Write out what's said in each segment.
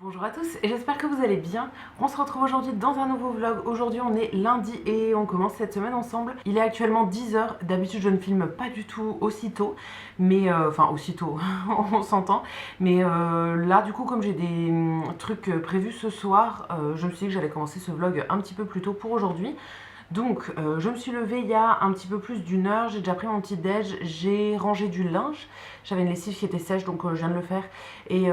Bonjour à tous et j'espère que vous allez bien. On se retrouve aujourd'hui dans un nouveau vlog. Aujourd'hui on est lundi et on commence cette semaine ensemble. Il est actuellement 10 heures. D'habitude je ne filme pas du tout aussitôt. Mais enfin aussitôt on s'entend. Mais là du coup comme j'ai des trucs prévus ce soir, je me suis dit que j'allais commencer ce vlog un petit peu plus tôt pour aujourd'hui. Donc je me suis levée il y a un petit peu plus d'une heure, j'ai déjà pris mon petit déj, j'ai rangé du linge, j'avais une lessive qui était sèche donc je viens de le faire et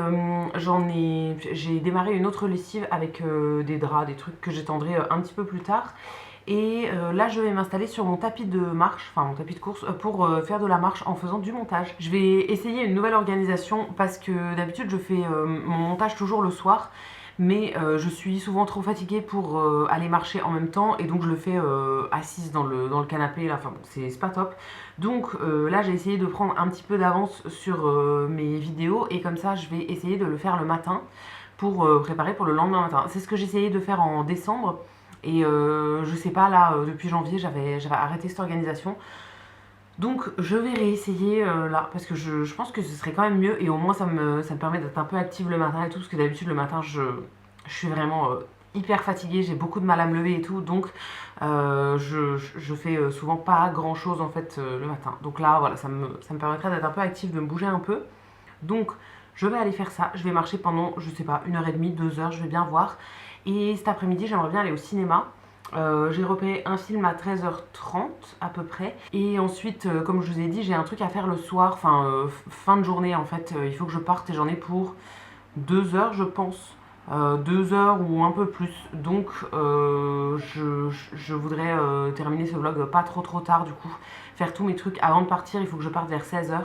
j'ai démarré une autre lessive avec des draps, des trucs que j'étendrai un petit peu plus tard. Et là je vais m'installer sur mon tapis de marche, enfin mon tapis de course pour faire de la marche en faisant du montage. Je vais essayer une nouvelle organisation parce que d'habitude je fais mon montage toujours le soir. Mais je suis souvent trop fatiguée pour aller marcher en même temps et donc je le fais assise dans le canapé là, enfin bon, c'est pas top. Donc là j'ai essayé de prendre un petit peu d'avance sur mes vidéos et comme ça je vais essayer de le faire le matin pour préparer pour le lendemain matin. C'est ce que j'essayais de faire en décembre et je sais pas là depuis janvier j'avais arrêté cette organisation. Donc je vais réessayer là parce que je pense que ce serait quand même mieux et au moins ça me permet d'être un peu active le matin et tout parce que d'habitude le matin je suis vraiment hyper fatiguée, j'ai beaucoup de mal à me lever et tout donc je fais souvent pas grand chose en fait le matin. Donc là voilà ça me permettrait d'être un peu active, de me bouger un peu. Donc je vais aller faire ça, je vais marcher pendant je sais pas 1h30, 2 heures, je vais bien voir. Et cet après-midi j'aimerais bien aller au cinéma. J'ai repéré un film à 13h30 à peu près. Et ensuite, comme je vous ai dit, j'ai un truc à faire le soir, enfin fin de journée en fait. Il faut que je parte et j'en ai pour 2 heures je pense. 2 heures ou un peu plus. Donc je voudrais terminer ce vlog pas trop tard du coup. Faire tous mes trucs avant de partir, il faut que je parte vers 16h.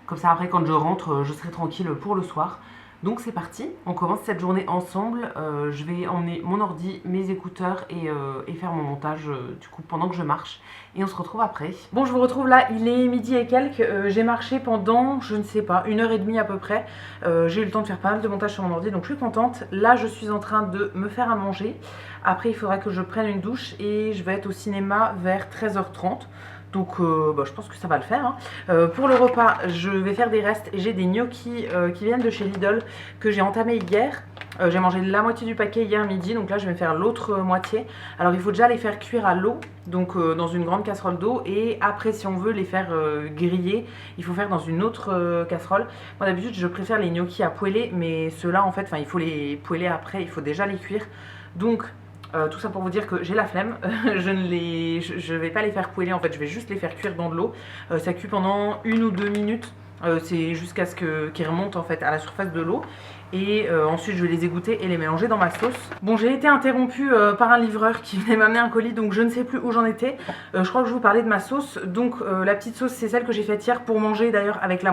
Comme ça après quand je rentre, je serai tranquille pour le soir. Donc c'est parti, on commence cette journée ensemble. Je vais emmener mon ordi, mes écouteurs et faire mon montage du coup pendant que je marche. Et on se retrouve après. Bon, je vous retrouve là, il est midi et quelques. J'ai marché pendant, je ne sais pas, 1h30 à peu près. J'ai eu le temps de faire pas mal de montage sur mon ordi, donc je suis contente. Là, je suis en train de me faire à manger. Après, il faudra que je prenne une douche et je vais être au cinéma vers 13h30. Donc je pense que ça va le faire. Hein. Pour le repas, je vais faire des restes et j'ai des gnocchis qui viennent de chez Lidl que j'ai entamé hier. J'ai mangé la moitié du paquet hier midi, donc là je vais faire l'autre moitié. Alors il faut déjà les faire cuire à l'eau, donc dans une grande casserole d'eau. Et après si on veut les faire griller, il faut faire dans une autre casserole. Moi d'habitude je préfère les gnocchis à poêler, mais ceux-là en fait, il faut les poêler après, il faut déjà les cuire. Donc tout ça pour vous dire que j'ai la flemme, je vais pas les faire poêler en fait, je vais juste les faire cuire dans de l'eau. Ça cuit pendant 1 ou 2 minutes, c'est jusqu'à ce qu'ils remontent en fait à la surface de l'eau. Et ensuite je vais les égoutter et les mélanger dans ma sauce. Bon, j'ai été interrompue par un livreur qui venait m'amener un colis, donc je ne sais plus où j'en étais. Je crois que je vous parlais de ma sauce. Donc la petite sauce c'est celle que j'ai faite hier pour manger d'ailleurs avec la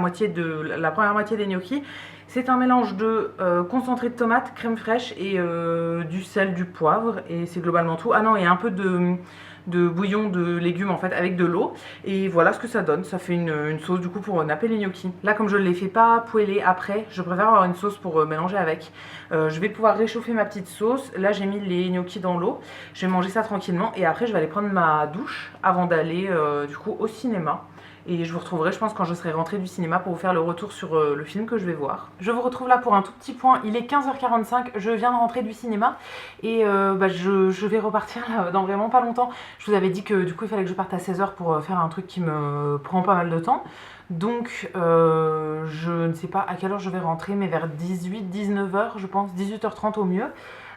première moitié des gnocchis. C'est un mélange de concentré de tomate, crème fraîche et du sel, du poivre, et c'est globalement tout. Ah non, et un peu de bouillon de légumes en fait avec de l'eau, et voilà ce que ça donne. Ça fait une sauce du coup pour napper les gnocchis. Là comme je ne les fais pas poêler après, je préfère avoir une sauce pour mélanger avec. Je vais pouvoir réchauffer ma petite sauce. Là j'ai mis les gnocchis dans l'eau, je vais manger ça tranquillement et après je vais aller prendre ma douche avant d'aller du coup au cinéma. Et je vous retrouverai je pense quand je serai rentrée du cinéma pour vous faire le retour sur le film que je vais voir. Je vous retrouve là pour un tout petit point, il est 15h45, je viens de rentrer du cinéma. Et je vais repartir là, dans vraiment pas longtemps. Je vous avais dit que du coup il fallait que je parte à 16h pour faire un truc qui me prend pas mal de temps. Donc je ne sais pas à quelle heure je vais rentrer, mais vers 18-19h je pense, 18h30 au mieux.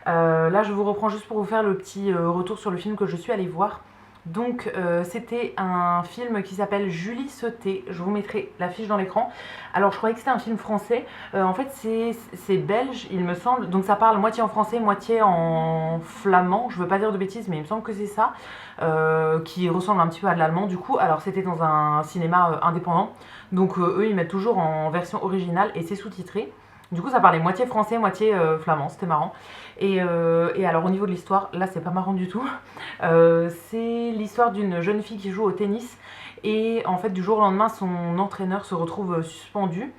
Là je vous reprends juste pour vous faire le petit retour sur le film que je suis allée voir. Donc c'était un film qui s'appelle Julie Sauté, je vous mettrai l'affiche dans l'écran. Alors je croyais que c'était un film français, en fait c'est belge il me semble, donc ça parle moitié en français, moitié en flamand, je veux pas dire de bêtises mais il me semble que c'est ça, qui ressemble un petit peu à de l'allemand du coup. Alors c'était dans un cinéma indépendant, donc eux ils mettent toujours en version originale et c'est sous-titré. Du coup ça parlait moitié français, moitié flamand, c'était marrant. Et alors au niveau de l'histoire, là c'est pas marrant du tout. C'est l'histoire d'une jeune fille qui joue au tennis. Et en fait du jour au lendemain son entraîneur se retrouve suspendu.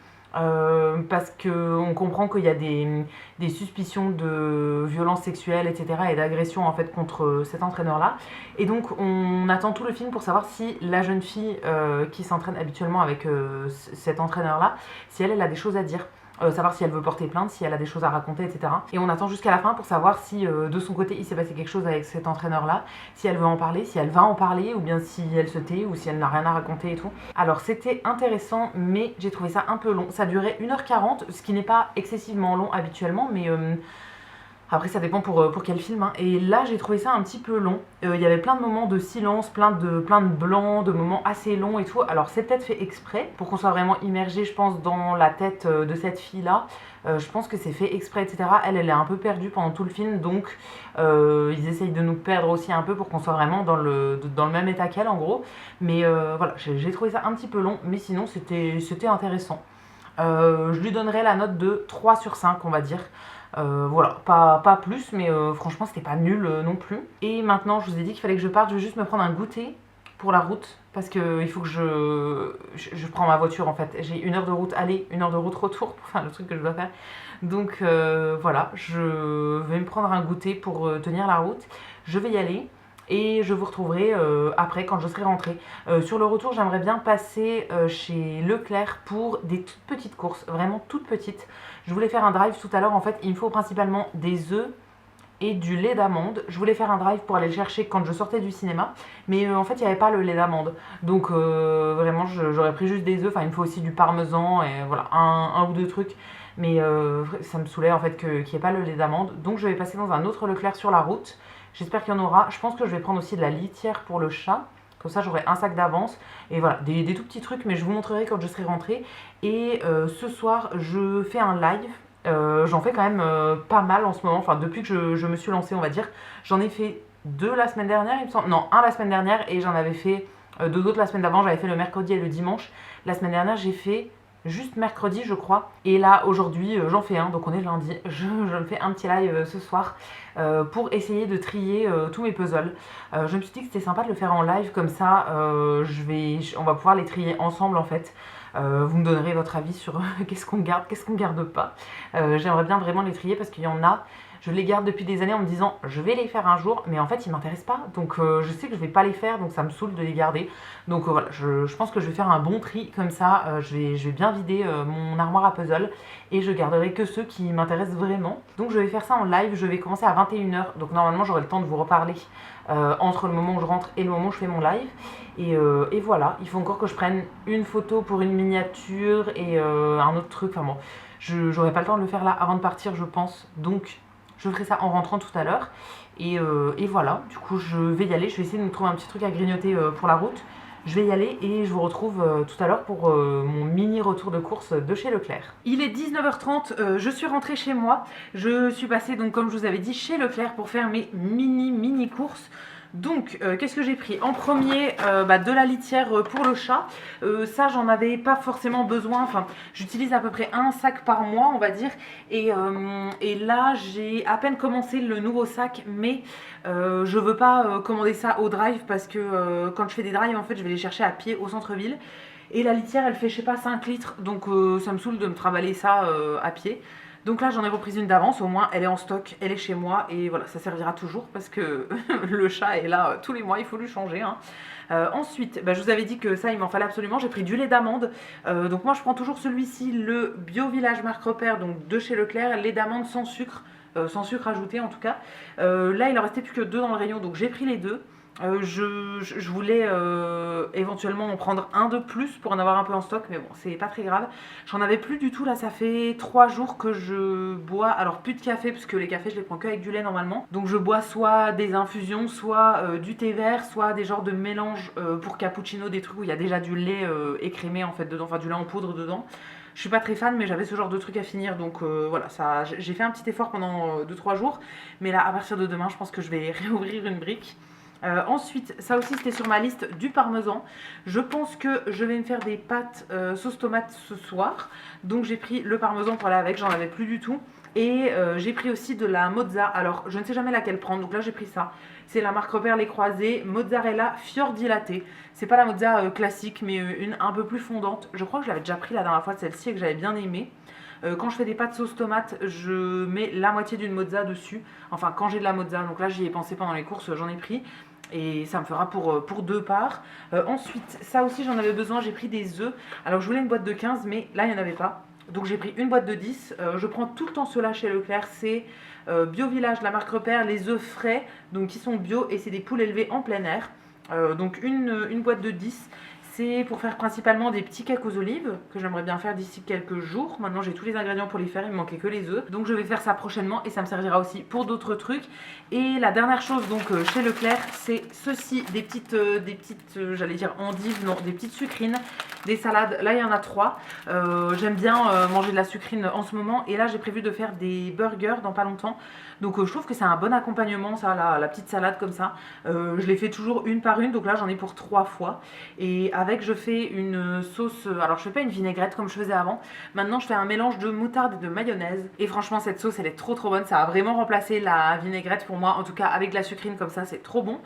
Parce qu'on comprend qu'il y a des suspicions de violences sexuelles, etc. et d'agression en fait contre cet entraîneur-là. Et donc on attend tout le film pour savoir si la jeune fille qui s'entraîne habituellement avec cet entraîneur-là, si elle a des choses à dire. savoir si elle veut porter plainte, si elle a des choses à raconter, etc. Et on attend jusqu'à la fin pour savoir si de son côté il s'est passé quelque chose avec cet entraîneur-là, si elle veut en parler, si elle va en parler, ou bien si elle se tait, ou si elle n'a rien à raconter et tout. Alors c'était intéressant, mais j'ai trouvé ça un peu long. Ça durait 1h40, ce qui n'est pas excessivement long habituellement, mais... après, ça dépend pour quel film, hein. Et là, j'ai trouvé ça un petit peu long. Il y avait plein de moments de silence, plein de blancs, de moments assez longs et tout. Alors, c'est peut-être fait exprès pour qu'on soit vraiment immergé, je pense, dans la tête de cette fille-là. Je pense que c'est fait exprès, etc. Elle est un peu perdue pendant tout le film, donc ils essayent de nous perdre aussi un peu pour qu'on soit vraiment dans le même état qu'elle, en gros. Mais voilà, j'ai trouvé ça un petit peu long, mais sinon, c'était intéressant. Je lui donnerais la note de 3 sur 5, on va dire. Voilà, pas plus, mais franchement c'était pas nul non plus. Et maintenant je vous ai dit qu'il fallait que je parte, je vais juste me prendre un goûter pour la route, parce que il faut que je prends ma voiture en fait. J'ai 1 heure de route aller, 1 heure de route retour pour faire le truc que je dois faire. Donc voilà, je vais me prendre un goûter pour tenir la route. Je vais y aller. Et je vous retrouverai après quand je serai rentrée. Sur le retour, j'aimerais bien passer chez Leclerc pour des toutes petites courses, vraiment toutes petites. Je voulais faire un drive tout à l'heure, en fait, il me faut principalement des œufs et du lait d'amande. Je voulais faire un drive pour aller le chercher quand je sortais du cinéma, mais en fait, il n'y avait pas le lait d'amande. Donc vraiment, j'aurais pris juste des œufs. Enfin, il me faut aussi du parmesan et voilà, un ou deux trucs. Mais ça me saoulait en fait qu'il n'y ait pas le lait d'amande. Donc je vais passer dans un autre Leclerc sur la route. J'espère qu'il y en aura. Je pense que je vais prendre aussi de la litière pour le chat. Comme ça, j'aurai un sac d'avance. Et voilà, des tout petits trucs, mais je vous montrerai quand je serai rentrée. Et ce soir, je fais un live. J'en fais quand même pas mal en ce moment. Enfin, depuis que je me suis lancée, on va dire. J'en ai fait 2 la semaine dernière, il me semble. Non, 1 la semaine dernière. Et j'en avais fait 2 autres la semaine d'avant. J'avais fait le mercredi et le dimanche. La semaine dernière, j'ai fait juste mercredi, je crois. Et là, aujourd'hui, j'en fais un. Donc on est lundi. Je me fais un petit live ce soir. Pour essayer de trier tous mes puzzles. Je me suis dit que c'était sympa de le faire en live, comme ça on va pouvoir les trier ensemble en fait. Vous me donnerez votre avis sur qu'est-ce qu'on garde pas. J'aimerais bien vraiment les trier parce qu'il y en a, je les garde depuis des années en me disant je vais les faire un jour, mais en fait ils m'intéressent pas, donc je sais que je vais pas les faire, donc ça me saoule de les garder. Donc voilà, je pense que je vais faire un bon tri comme ça. Je vais bien vider mon armoire à puzzle et je garderai que ceux qui m'intéressent vraiment. Donc je vais faire ça en live, je vais commencer à 21h, donc normalement j'aurai le temps de vous reparler entre le moment où je rentre et le moment où je fais mon live. Et voilà, il faut encore que je prenne une photo pour une miniature et un autre truc. Enfin bon, j'aurai pas le temps de le faire là avant de partir, je pense. Donc je ferai ça en rentrant tout à l'heure. Et voilà, du coup je vais y aller. Je vais essayer de me trouver un petit truc à grignoter pour la route. Je vais y aller et je vous retrouve tout à l'heure pour mon mini retour de course de chez Leclerc. Il est 19h30, je suis rentrée chez moi. Je suis passée donc comme je vous avais dit chez Leclerc pour faire mes mini courses. Donc, qu'est-ce que j'ai pris? En premier, de la litière pour le chat. Ça, j'en avais pas forcément besoin. Enfin, j'utilise à peu près un sac par mois, on va dire. Et là, j'ai à peine commencé le nouveau sac, mais je veux pas commander ça au drive parce que quand je fais des drives, en fait, je vais les chercher à pied au centre-ville. Et la litière, elle fait, je sais pas, 5 litres. Donc, ça me saoule de me trimballer ça à pied. Donc là, j'en ai repris une d'avance, au moins elle est en stock, elle est chez moi et voilà, ça servira toujours parce que le chat est là tous les mois, il faut lui changer, hein. Ensuite, je vous avais dit que ça, il m'en fallait absolument. J'ai pris du lait d'amande. Donc moi, je prends toujours celui-ci, le Bio Village Marque Repère, donc de chez Leclerc, lait d'amande sans sucre ajouté en tout cas. Là, il en restait plus que 2 dans le rayon, donc j'ai pris les 2. Je voulais éventuellement en prendre un de plus pour en avoir un peu en stock, mais bon, c'est pas très grave. J'en avais plus du tout là, ça fait 3 jours que je bois, alors plus de café, parce que les cafés je les prends que avec du lait normalement. Donc je bois soit des infusions, soit du thé vert, soit des genres de mélanges pour cappuccino, des trucs où il y a déjà du lait écrémé en fait dedans, enfin du lait en poudre dedans. Je suis pas très fan, mais j'avais ce genre de truc à finir, donc voilà, j'ai fait un petit effort pendant 2-3 jours, mais là à partir de demain je pense que je vais réouvrir une brique. Ensuite, ça aussi c'était sur ma liste, du parmesan. Je pense que je vais me faire des pâtes sauce tomate ce soir. Donc j'ai pris le parmesan pour aller avec, j'en avais plus du tout. Et j'ai pris aussi de la mozza. Alors je ne sais jamais laquelle prendre, donc là j'ai pris ça. C'est la marque Repère Les Croisés, mozzarella fior di latte. C'est pas la mozza classique, mais une un peu plus fondante. Je crois que je l'avais déjà pris la dernière fois de celle-ci et que j'avais bien aimé. Quand je fais des pâtes sauce tomate, je mets la moitié d'une mozza dessus. Enfin, quand j'ai de la mozza, donc là j'y ai pensé pendant les courses, j'en ai pris. Et ça me fera pour 2 parts. Ensuite, ça aussi j'en avais besoin, j'ai pris des œufs. Alors je voulais une boîte de 15, mais là il n'y en avait pas. Donc j'ai pris une boîte de 10, je prends tout le temps ceux-là chez Leclerc, c'est Bio Village, la marque Repère, les œufs frais, donc qui sont bio et c'est des poules élevées en plein air. Donc une boîte de 10, c'est pour faire principalement des petits cakes aux olives, que j'aimerais bien faire d'ici quelques jours. Maintenant j'ai tous les ingrédients pour les faire, il me manquait que les œufs. Donc je vais faire ça prochainement et ça me servira aussi pour d'autres trucs. Et la dernière chose donc chez Leclerc, c'est ceci, des petites j'allais dire endives, non, des petites sucrines, des salades. Là il y en a 3. J'aime bien manger de la sucrine en ce moment. Et là j'ai prévu de faire des burgers dans pas longtemps. Donc je trouve que c'est un bon accompagnement ça, la petite salade comme ça. Je les fais toujours une par une, donc là j'en ai pour 3 fois. Et avec je fais une sauce, alors je fais pas une vinaigrette comme je faisais avant. Maintenant je fais un mélange de moutarde et de mayonnaise. Et franchement cette sauce elle est trop bonne, ça a vraiment remplacé la vinaigrette pour moi. En tout cas avec de la sucrine comme ça c'est trop bon.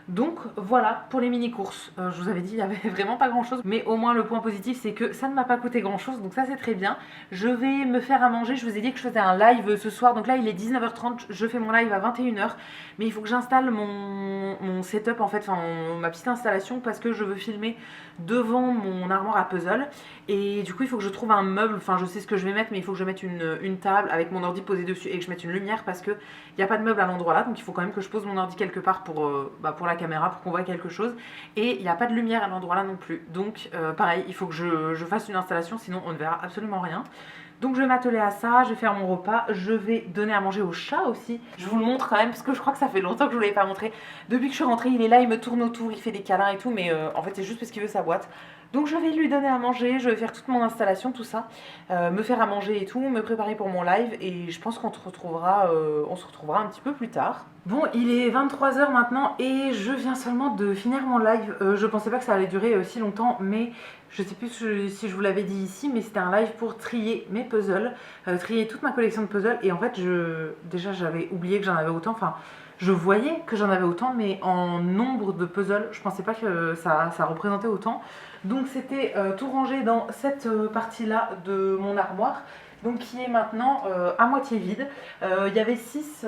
Donc voilà pour les mini courses, je vous avais dit il n'y avait vraiment pas grand chose, mais au moins le point positif c'est que ça ne m'a pas coûté grand chose, donc ça c'est très bien. Je vais me faire à manger, je vous ai dit que je faisais un live ce soir, donc là il est 19h30, je fais mon live à 21h, mais il faut que j'installe mon setup en fait, enfin ma petite installation parce que je veux filmer devant mon armoire à puzzle et du coup il faut que je trouve un meuble, enfin je sais ce que je vais mettre mais il faut que je mette une table avec mon ordi posé dessus et que je mette une lumière parce que il n'y a pas de meuble à l'endroit là, donc il faut quand même que je pose mon ordi quelque part pour la caméra pour qu'on voit quelque chose et il n'y a pas de lumière à l'endroit là non plus, donc pareil il faut que je fasse une installation sinon on ne verra absolument rien. Donc je vais m'atteler à ça, je vais faire mon repas, je vais donner à manger au chat aussi. Je vous le montre quand même parce que je crois que ça fait longtemps que je ne vous l'avais pas montré. Depuis que je suis rentrée il est là, il me tourne autour, il fait des câlins et tout, mais en fait c'est juste parce qu'il veut sa boîte. Donc je vais lui donner à manger, je vais faire toute mon installation, tout ça, me faire à manger et tout, me préparer pour mon live et je pense qu'on se retrouvera un petit peu plus tard. Bon, il est 23h maintenant et je viens seulement de finir mon live. Je pensais pas que ça allait durer si longtemps, mais je sais plus si je vous l'avais dit ici, mais c'était un live pour trier mes puzzles, trier toute ma collection de puzzles. Et en fait, déjà j'avais oublié que j'en avais autant, enfin je voyais que j'en avais autant, mais en nombre de puzzles, je pensais pas que ça représentait autant. Donc c'était tout rangé dans cette partie-là de mon armoire. Donc qui est maintenant à moitié vide. Il y avait 6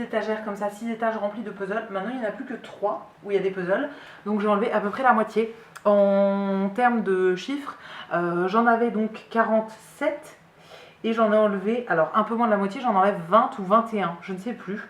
étagères comme ça, 6 étages remplis de puzzles. Maintenant il n'y en a plus que 3 où il y a des puzzles. Donc j'ai enlevé à peu près la moitié. En termes de chiffres, j'en avais donc 47 et j'en ai enlevé, alors un peu moins de la moitié, j'en enlève 20 ou 21, je ne sais plus.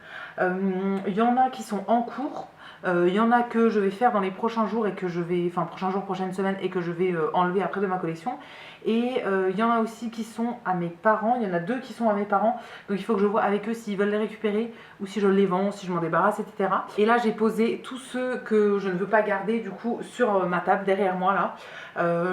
Il y en a qui sont en cours. Il y en a que je vais faire dans les prochains jours et que je vais, enfin prochains jours, prochaines semaines et que je vais enlever après de ma collection. Et il y en a aussi qui sont à mes parents, il y en a 2 qui sont à mes parents, donc il faut que je vois avec eux s'ils veulent les récupérer ou si je les vends, si je m'en débarrasse, etc. Et là j'ai posé tous ceux que je ne veux pas garder du coup sur ma table derrière moi là.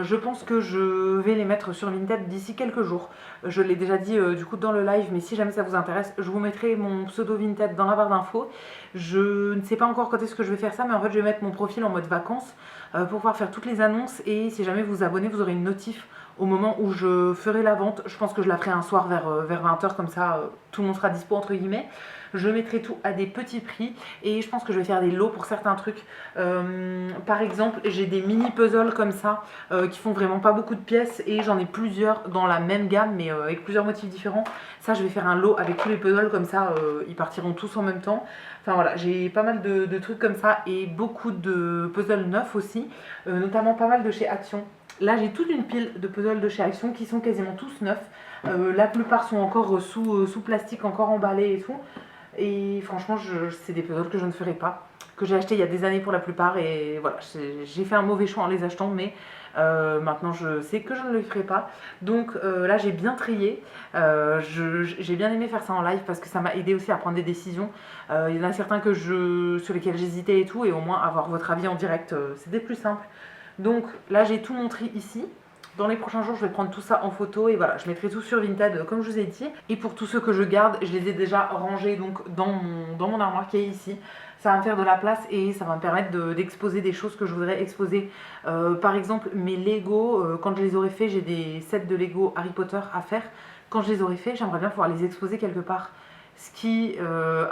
Je pense que je vais les mettre sur Vinted d'ici quelques jours. Je l'ai déjà dit du coup dans le live, mais si jamais ça vous intéresse, je vous mettrai mon pseudo Vinted dans la barre d'infos. Je ne sais pas encore quand est-ce que je vais faire ça, mais en fait je vais mettre mon profil en mode vacances pour pouvoir faire toutes les annonces et si jamais vous vous abonnez, vous aurez une notif au moment où je ferai la vente. Je pense que je la ferai un soir vers 20h, comme ça tout le monde sera dispo entre guillemets. Je mettrai tout à des petits prix et je pense que je vais faire des lots pour certains trucs. Par exemple, j'ai des mini puzzles comme ça qui font vraiment pas beaucoup de pièces et j'en ai plusieurs dans la même gamme mais avec plusieurs motifs différents. Ça, je vais faire un lot avec tous les puzzles comme ça, ils partiront tous en même temps. Enfin voilà, j'ai pas mal de trucs comme ça et beaucoup de puzzles neufs aussi, notamment pas mal de chez Action. Là, j'ai toute une pile de puzzles de chez Action qui sont quasiment tous neufs. La plupart sont encore sous plastique, encore emballés et tout. Et franchement, c'est des puzzles que je ne ferai pas, que j'ai acheté il y a des années pour la plupart. Et voilà, j'ai fait un mauvais choix en les achetant, mais maintenant je sais que je ne le ferai pas. Donc là, j'ai bien trié. J'ai bien aimé faire ça en live parce que ça m'a aidé aussi à prendre des décisions. Il y en a certains sur lesquels j'hésitais et tout, et au moins avoir votre avis en direct, c'était plus simple. Donc là, j'ai tout mon tri ici. Dans les prochains jours, je vais prendre tout ça en photo et voilà, je mettrai tout sur Vinted comme je vous ai dit. Et pour tous ceux que je garde, je les ai déjà rangés donc dans mon armoire qui est ici. Ça va me faire de la place et ça va me permettre d'exposer des choses que je voudrais exposer. Par exemple, mes Lego, quand je les aurai faits, j'ai des sets de Lego Harry Potter à faire. Quand je les aurai faits, j'aimerais bien pouvoir les exposer quelque part. Ce qui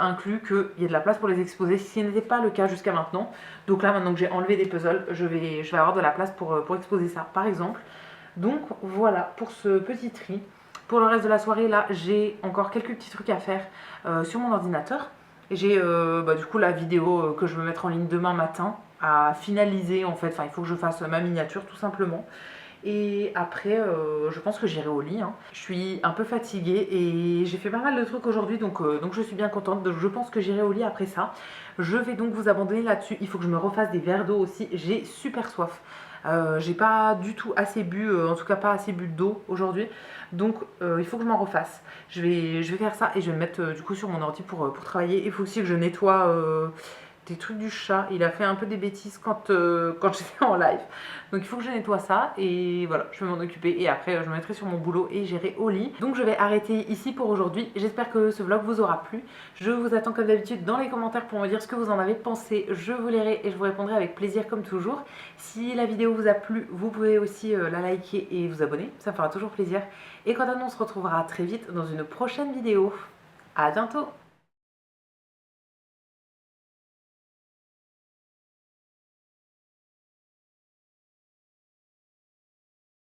inclut qu'il y ait de la place pour les exposer, ce qui n'était pas le cas jusqu'à maintenant. Donc là, maintenant que j'ai enlevé des puzzles, je vais avoir de la place pour exposer ça, par exemple. Donc voilà pour ce petit tri. Pour le reste de la soirée, là, j'ai encore quelques petits trucs à faire sur mon ordinateur. J'ai du coup la vidéo que je veux mettre en ligne demain matin à finaliser en fait. Enfin, il faut que je fasse ma miniature tout simplement. Et après, je pense que j'irai au lit, hein. Je suis un peu fatiguée et j'ai fait pas mal de trucs aujourd'hui, donc je suis bien contente. Donc je pense que j'irai au lit après ça. Je vais donc vous abandonner là-dessus. Il faut que je me refasse des verres d'eau aussi. J'ai super soif. J'ai pas du tout assez bu, en tout cas pas assez bu d'eau aujourd'hui. Donc il faut que je m'en refasse. Je vais faire ça et je vais me mettre du coup sur mon ordi pour travailler. Il faut aussi que je nettoie des trucs du chat. Il a fait un peu des bêtises quand j'étais en live. Donc il faut que je nettoie ça et voilà, je vais m'en occuper. Et après, je me mettrai sur mon boulot et j'irai au lit. Donc je vais arrêter ici pour aujourd'hui. J'espère que ce vlog vous aura plu. Je vous attends comme d'habitude dans les commentaires pour me dire ce que vous en avez pensé. Je vous lirai et je vous répondrai avec plaisir comme toujours. Si la vidéo vous a plu, vous pouvez aussi la liker et vous abonner. Ça me fera toujours plaisir. Et quant à nous, on se retrouvera très vite dans une prochaine vidéo. À bientôt!